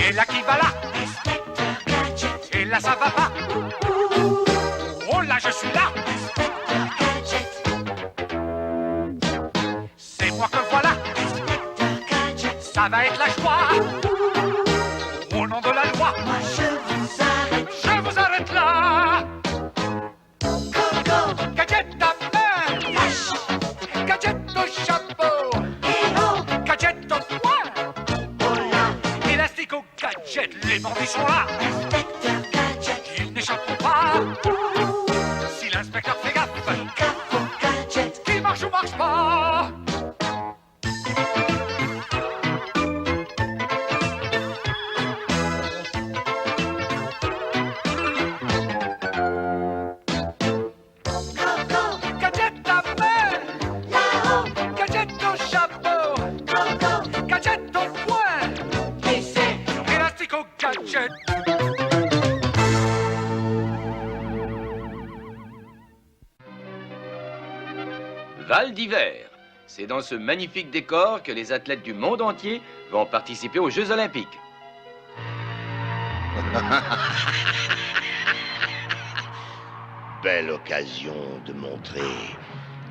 Et là qui va là? Inspecteur Gadget. Et là ça va pas? Oh là je suis là! Inspecteur Gadget. C'est moi que voilà! Inspecteur Gadget. Ça va être la joie! Au nom de la loi! Moi je vous arrête. Je vous arrête là! Coco. Gadget à main! Flash. Gadget au chapeau! Héros. Gadget au poing! Oh là. Élastique au gadget! Les bandits sont là! Inspecteur Gadget. Ils n'échapperont pas! Si l'inspecteur fait gaffe! Gaffe au gadget. Qui marche ou marche pas? Coco. Gadget à main! Là-haut. Gadget au chapeau! Coco. Gadget au poing! Et c'est. Élastique au gadget! Val d'Hiver. C'est dans ce magnifique décor que les athlètes du monde entier vont participer aux Jeux Olympiques. Belle occasion de montrer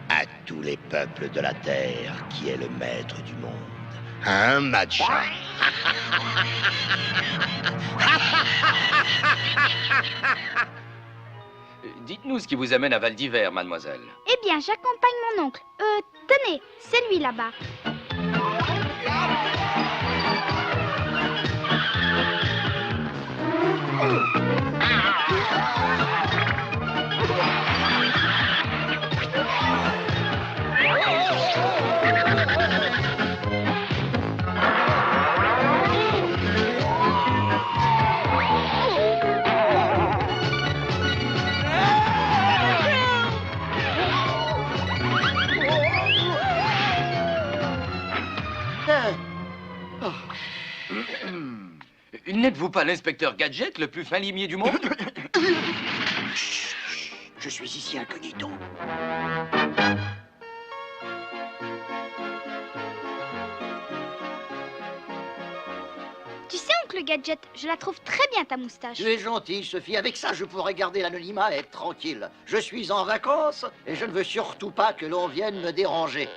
à tous les peuples de la Terre qui est le maître du monde. Hein, Matcha? Dites-nous ce qui vous amène à Val d'Hiver, mademoiselle. Eh bien, j'accompagne mon oncle. Tenez, c'est lui là-bas. N'êtes-vous pas l'inspecteur Gadget, le plus fin limier du monde? Je suis ici incognito. Tu sais, oncle Gadget, je la trouve très bien ta moustache. Tu es gentille, Sophie. Avec ça, je pourrais garder l'anonymat et être tranquille. Je suis en vacances et je ne veux surtout pas que l'on vienne me déranger.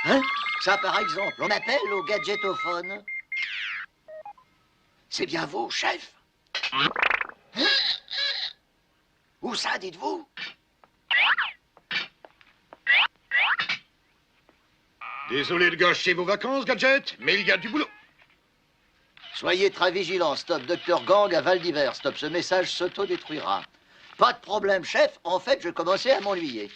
Hein? Ça, par exemple, on appelle au gadgetophone. C'est bien vous, chef? Hein? Où ça, dites-vous? Désolé de gâcher vos vacances, Gadget, mais il y a du boulot. Soyez très vigilants. Stop, Dr Gang à Val d'Hiver. Stop, ce message s'autodétruira. Pas de problème, chef. En fait, je commençais à m'ennuyer.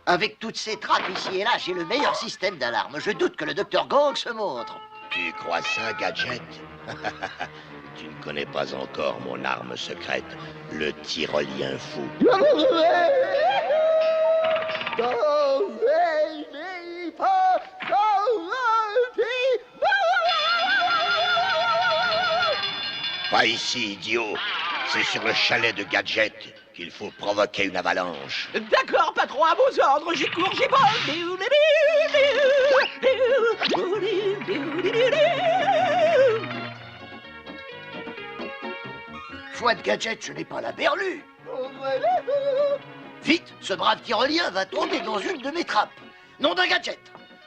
Avec toutes ces trappes ici et là, j'ai le meilleur système d'alarme. Je doute que le Dr Gang se montre. Tu crois ça, Gadget? Tu ne connais pas encore mon arme secrète, le tyrolien fou. Pas ici, idiot. C'est sur le chalet de Gadget qu'il faut provoquer une avalanche. D'accord, patron, à vos ordres, j'y cours, j'y vole. Foi de Gadget, je n'ai pas la berlue. Vite, ce brave tyrolien va tomber dans une de mes trappes. Nom d'un Gadget.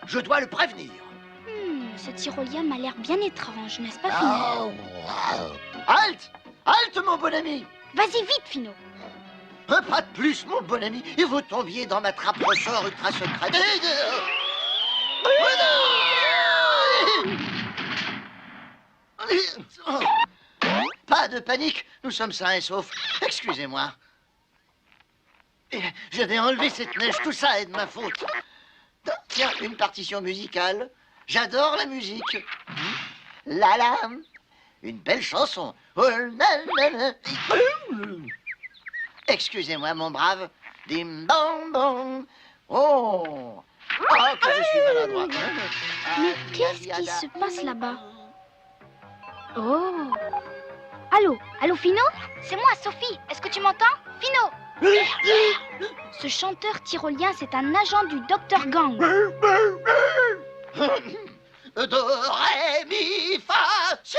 Je dois le prévenir. Ce tyrolien m'a l'air bien étrange, n'est-ce pas, Finot? Oh, wow. Halte! Halte, mon bon ami! Vas-y vite, Finot. Un pas de plus, mon bon ami, et vous tombiez dans ma trappe ressort ultra secrète. Pas de panique, nous sommes sains et saufs. Excusez-moi. Je vais enlever cette neige, tout ça est de ma faute. Tiens, une partition musicale. J'adore la musique. La la, une belle chanson. Oh, la, la. Excusez-moi, mon brave. Dim bam bam. Oh, que je suis maladroit. Mais qu'est-ce qui se passe là-bas? Oh. Allô? Allô, Fino? C'est moi, Sophie. Est-ce que tu m'entends? Fino! Ce chanteur tyrolien, c'est un agent du Dr Gang. Do, ré, mi, fa, si.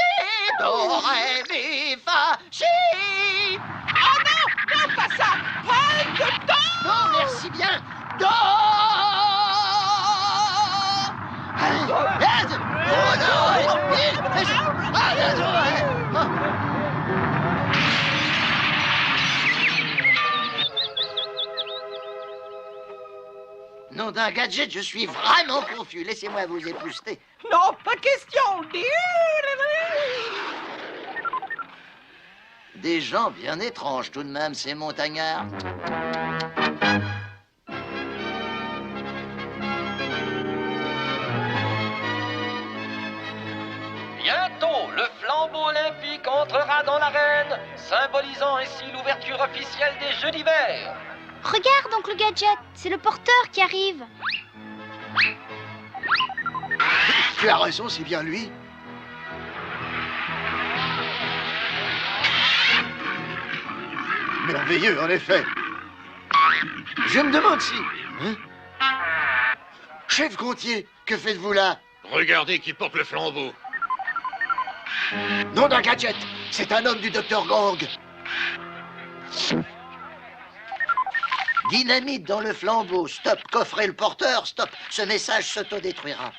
Do, ré, mi, fa, si. Oh non, non, pas ça. Prends le temps. Non, merci bien. Do. Nom d'un gadget, je suis vraiment confus. Laissez-moi vous épousseter. Non, pas question. Des gens bien étranges tout de même, ces montagnards. Bientôt, le flambeau olympique entrera dans l'arène, symbolisant ainsi l'ouverture officielle des Jeux d'hiver. Regarde, oncle Gadget, c'est le porteur qui arrive. Tu as raison, c'est bien lui. Merveilleux, en effet. Je me demande si... Hein? Chef Gontier, que faites-vous là? Regardez qui porte le flambeau. Nom d'un gadget, c'est un homme du Dr Gang. Dynamite dans le flambeau, stop, coffrez le porteur, stop, ce message s'autodétruira.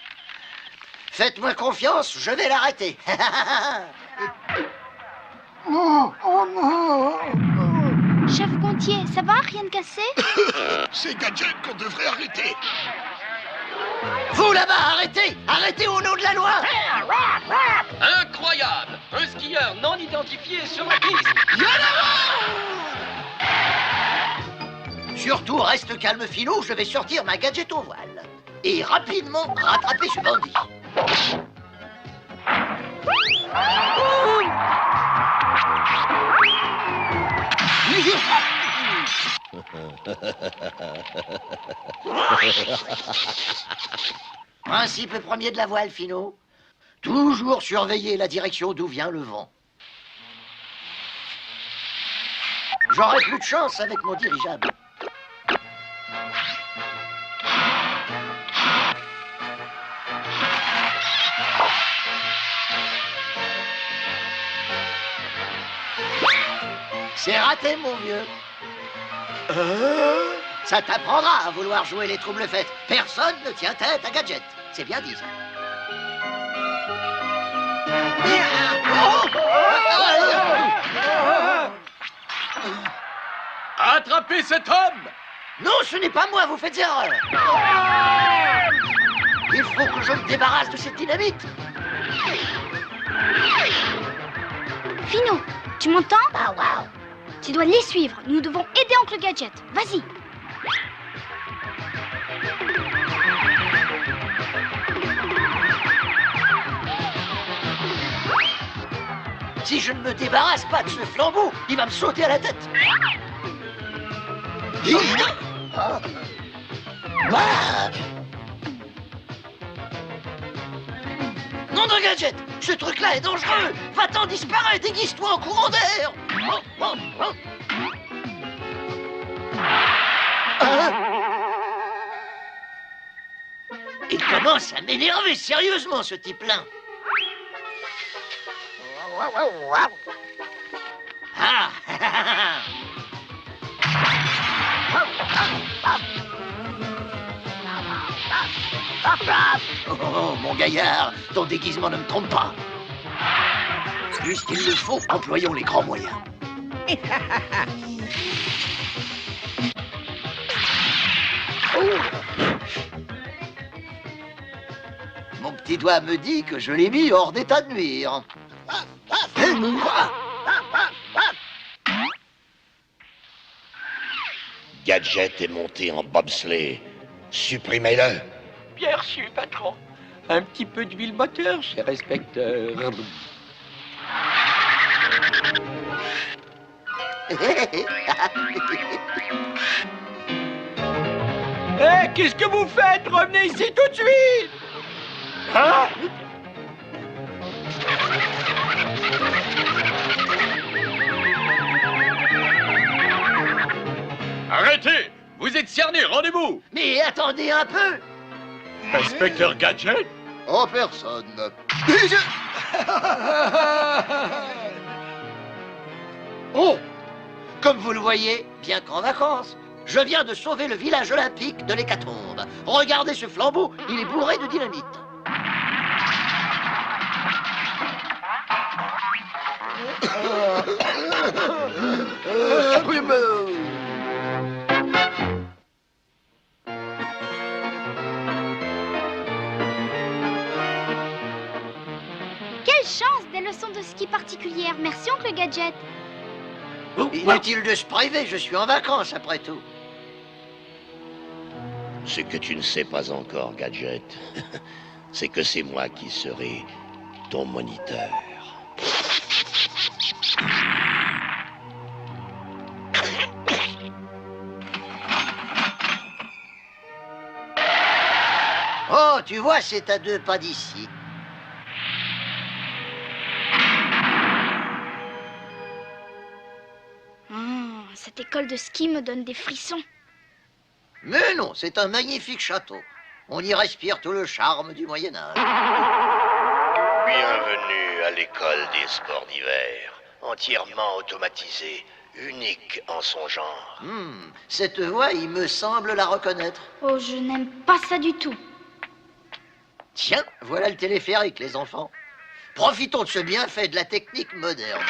Faites-moi confiance, je vais l'arrêter. Chef Gontier, ça va? Rien de cassé? C'est Gadget qu'on devrait arrêter. Vous là-bas, arrêtez! Arrêtez au nom de la loi! Incroyable! Un skieur non identifié sur la piste. Surtout, reste calme, Philou, je vais sortir ma gadget au voile. Et rapidement rattraper ce bandit. Principe premier de la voile, Finot. Toujours surveiller la direction d'où vient le vent. J'aurai plus de chance avec mon dirigeable. C'est raté, mon vieux. Ça t'apprendra à vouloir jouer les troubles-fêtes. Personne ne tient tête à Gadget. C'est bien dit, ça. Attrapez cet homme! Non, ce n'est pas moi, vous faites erreur. Il faut que je me débarrasse de cette dynamite. Fino, tu m'entends? Ah, waouh. Tu dois les suivre. Nous devons aider oncle Gadget. Vas-y. Si je ne me débarrasse pas de ce flambeau, il va me sauter à la tête. Non de Gadget, ce truc-là est dangereux. Va-t'en disparaître, déguise-toi en courant d'air. Il commence à m'énerver sérieusement, ce type-là. Ah. Oh, mon gaillard, ton déguisement ne me trompe pas. Puisqu'il le faut, employons les grands moyens. Mon petit doigt me dit que je l'ai mis hors d'état de nuire. Gadget est monté en bobsleigh. Supprimez-le. Bien reçu, patron. Un petit peu d'huile moteur, cher inspecteur. Hé, qu'est-ce que vous faites? Revenez ici tout de suite! Hein? Identité de cerné, rendez-vous! Mais attendez un peu. Inspecteur Gadget? En personne. Oh! Comme vous le voyez, bien qu'en vacances, je viens de sauver le village olympique de l'hécatombe. Regardez ce flambeau, il est bourré de dynamite. Quelle chance, des leçons de ski particulières. Merci, oncle Gadget. Inutile de se priver, je suis en vacances après tout. Ce que tu ne sais pas encore, Gadget, c'est que c'est moi qui serai ton moniteur. Oh, tu vois, c'est à 2 pas d'ici. Cette école de ski me donne des frissons. Mais non, c'est un magnifique château. On y respire tout le charme du Moyen-Âge. Bienvenue à l'école des sports d'hiver, entièrement automatisée, unique en son genre. Cette voix, il me semble la reconnaître. Oh, je n'aime pas ça du tout. Tiens, voilà le téléphérique, les enfants. Profitons de ce bienfait de la technique moderne.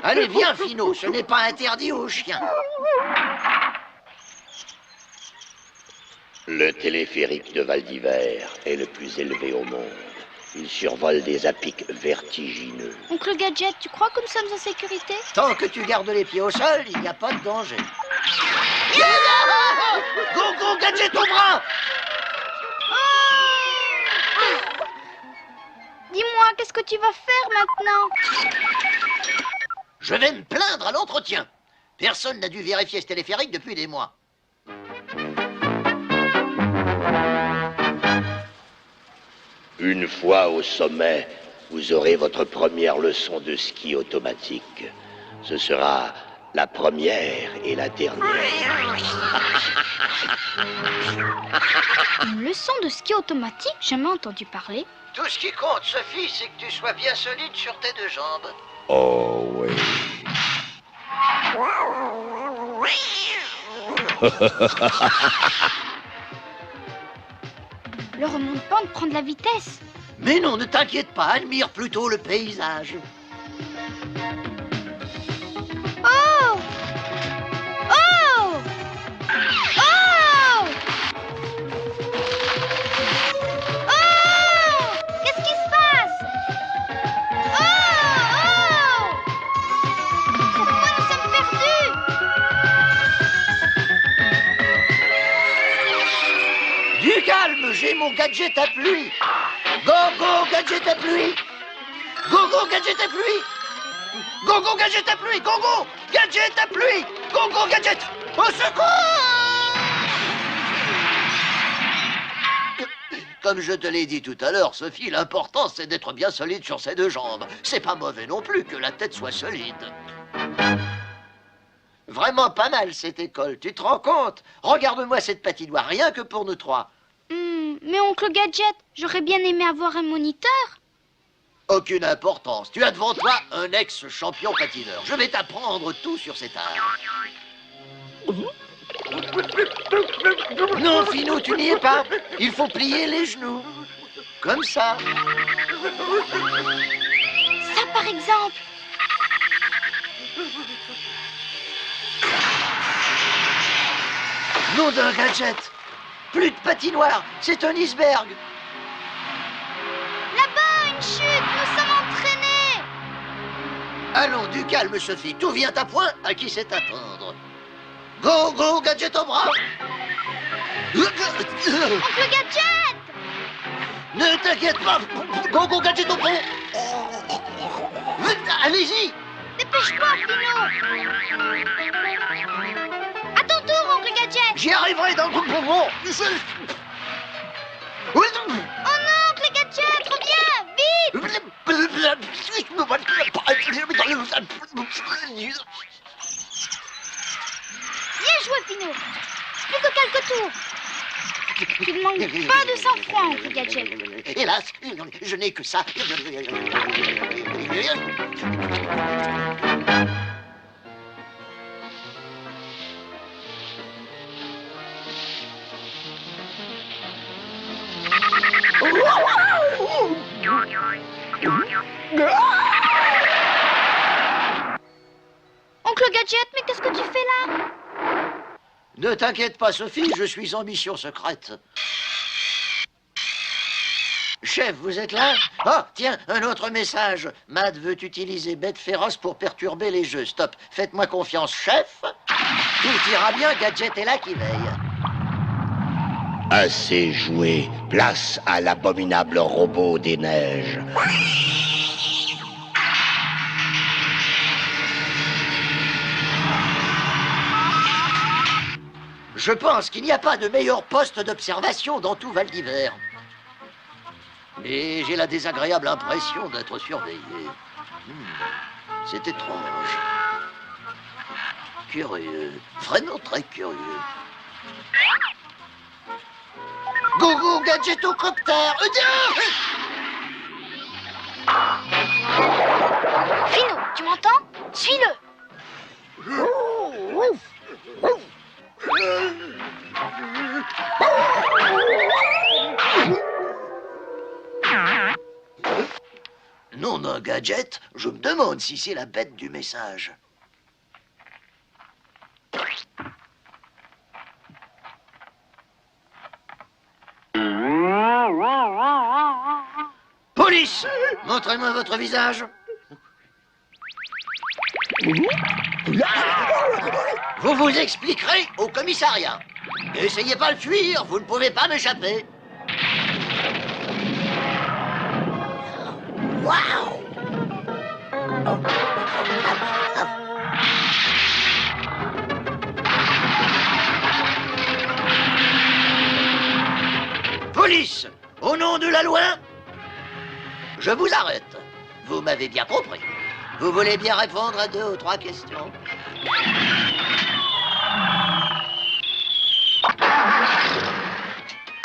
Allez, viens, Finot, ce n'est pas interdit aux chiens. Le téléphérique de Val d'Hiver est le plus élevé au monde. Il survole des à-pics vertigineux. Oncle Gadget, tu crois que nous sommes en sécurité? Tant que tu gardes les pieds au sol, il n'y a pas de danger. Go, go, Gadget au bras! Dis-moi, qu'est-ce que tu vas faire maintenant? Je vais me plaindre à l'entretien. Personne n'a dû vérifier ce téléphérique depuis des mois. Une fois au sommet, vous aurez votre première leçon de ski automatique. Ce sera la première et la dernière. Une leçon de ski automatique? Jamais entendu parler. Tout ce qui compte, Sophie, c'est que tu sois bien solide sur tes 2 jambes. Oh oui. Le remontant prend de la vitesse. Mais non, ne t'inquiète pas, admire plutôt le paysage. Oh! Oh! Oh! Oh! Qu'est-ce qui se passe? Oh! Oh! Pourquoi nous sommes perdus? Du calme, j'ai mon gadget à pluie. Go, go, gadget à pluie. Go, go, gadget à pluie. Go, go, gadget à pluie. Go, go, gadget à pluie. Go, go, gadget. Au secours! Comme je te l'ai dit tout à l'heure, Sophie, l'important c'est d'être bien solide sur ses 2 jambes. C'est pas mauvais non plus que la tête soit solide. Vraiment pas mal cette école, tu te rends compte? Regarde-moi cette patinoire, rien que pour nous 3. Mais oncle Gadget, j'aurais bien aimé avoir un moniteur. Aucune importance. Tu as devant toi un ex-champion patineur. Je vais t'apprendre tout sur cet art. Non, Finot, tu n'y es pas. Il faut plier les genoux. Comme ça. Ça, par exemple. Nom d'un gadget. Plus de patinoire. C'est un iceberg. Là-bas, une chute, nous sommes entraînés. Allons, du calme, Sophie. Tout vient à point. À qui c'est attendre? Go, go, gadget au bras. Oncle Gadget! Ne t'inquiète pas. Go, go, gadget au bras. Allez-y. Dépêche-toi, Finot. À ton tour, oncle Gadget. J'y arriverai dans le moment. Oh non, oncle Gadget, reviens, vite. Bien joué, Pino. Plus que quelques tours. Tu ne manques pas de sang-froid, oncle Gadget. Hélas, je n'ai que ça. Oncle Gadget, mais qu'est-ce que tu fais là? Ne t'inquiète pas, Sophie, je suis en mission secrète. Chef, vous êtes là? Ah, tiens, un autre message. Mad veut utiliser Bête Féroce pour perturber les jeux. Stop, faites-moi confiance, chef. Tout ira bien, Gadget est là qui veille. Assez joué. Place à l'abominable robot des neiges. Je pense qu'il n'y a pas de meilleur poste d'observation dans tout Val d'Hiver. Mais j'ai la désagréable impression d'être surveillé. C'est étrange. Curieux. Vraiment très curieux. Go, go, Gadget au copter! Fino, tu m'entends? Suis-le. Nom d'un Gadget, je me demande si c'est la bête du message. Police! Montrez-moi votre visage. Vous vous expliquerez au commissariat. N'essayez pas de fuir, vous ne pouvez pas m'échapper. Waouh! Police! Au nom de la loi, je vous arrête. Vous m'avez bien compris. Vous voulez bien répondre à 2 ou 3 questions?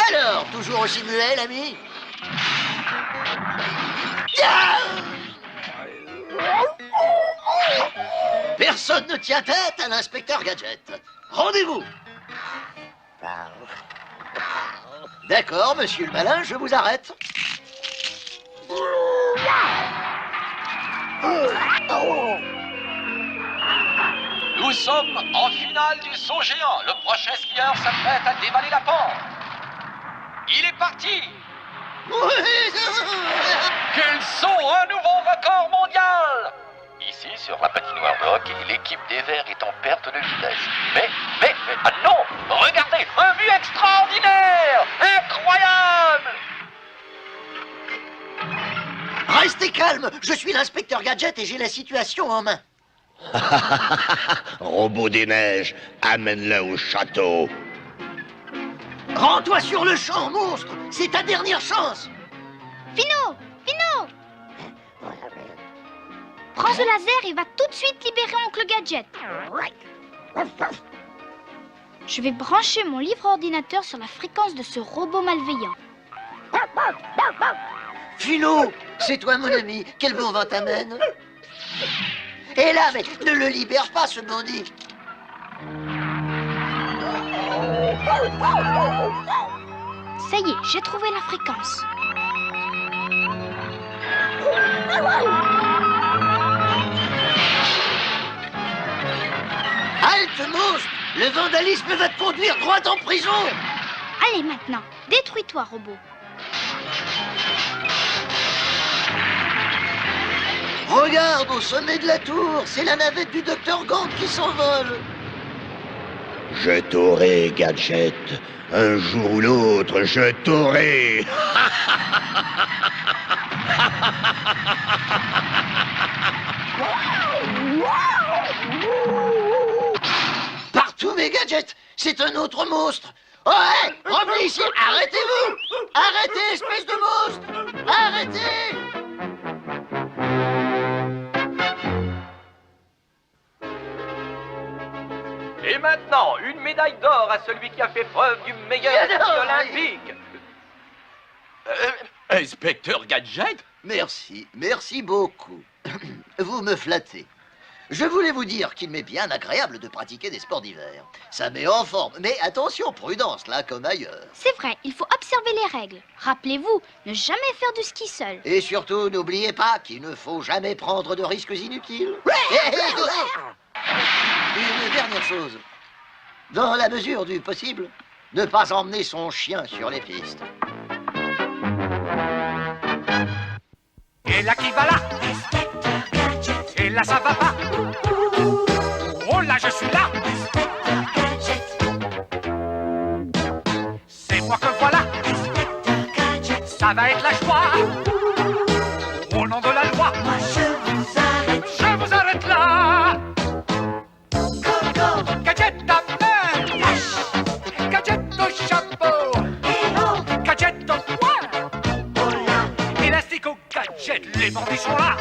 Alors, toujours aussi muet, l'ami? Personne ne tient tête à l'inspecteur Gadget. Rendez-vous. D'accord, monsieur le malin, je vous arrête. Nous sommes en finale du saut géant. Le prochain skieur s'apprête à dévaler la pente. Il est parti. Quel saut! Un nouveau record mondial! Ici, sur la patinoire de hockey, l'équipe des Verts est en perte de vitesse. Mais, ah non! Regardez! Un but extraordinaire! Incroyable! Restez calme, je suis l'inspecteur Gadget et j'ai la situation en main. Robot des neiges, amène-le au château. Rends-toi sur le champ, monstre! C'est ta dernière chance! Fino! Fino! Prends ce laser et va tout de suite libérer oncle Gadget. Je vais brancher mon livre ordinateur sur la fréquence de ce robot malveillant. Philo, c'est toi mon ami, quel bon vent t'amène? Et là, mais ne le libère pas ce bandit! Ça y est, j'ai trouvé la fréquence. Halte, monstre! Le vandalisme va te conduire droit en prison! Allez maintenant, détruis-toi, robot. Regarde au sommet de la tour, c'est la navette du docteur Gant qui s'envole. Je t'aurai, Gadget. Un jour ou l'autre, je t'aurai. Partout mes gadgets, c'est un autre monstre. Oh, hé, revenez ici, arrêtez-vous! Arrêtez, espèce de monstre! Arrêtez! Et maintenant, une médaille d'or à celui qui a fait preuve du meilleur esprit olympique. Inspecteur Gadget? Merci, merci beaucoup. Vous me flattez. Je voulais vous dire qu'il m'est bien agréable de pratiquer des sports d'hiver. Ça met en forme, mais attention, prudence, là comme ailleurs. C'est vrai, il faut observer les règles. Rappelez-vous, ne jamais faire du ski seul. Et surtout, n'oubliez pas qu'il ne faut jamais prendre de risques inutiles. Une dernière chose. Dans la mesure du possible, ne pas emmener son chien sur les pistes. Et là qui va là? Inspecteur Gadget. Et là ça va pas? Oh là je suis là! Inspecteur Gadget. C'est moi que voilà! Inspecteur Gadget. Ça va être la joie! Au nom de la loi! Moi je vous arrête. Je vous arrête là! Coco. Gadget à main! Flash. Gadget au chapeau! Héros. Gadget au poing! Oh là. Élastique au gadget! Les bandits sont là!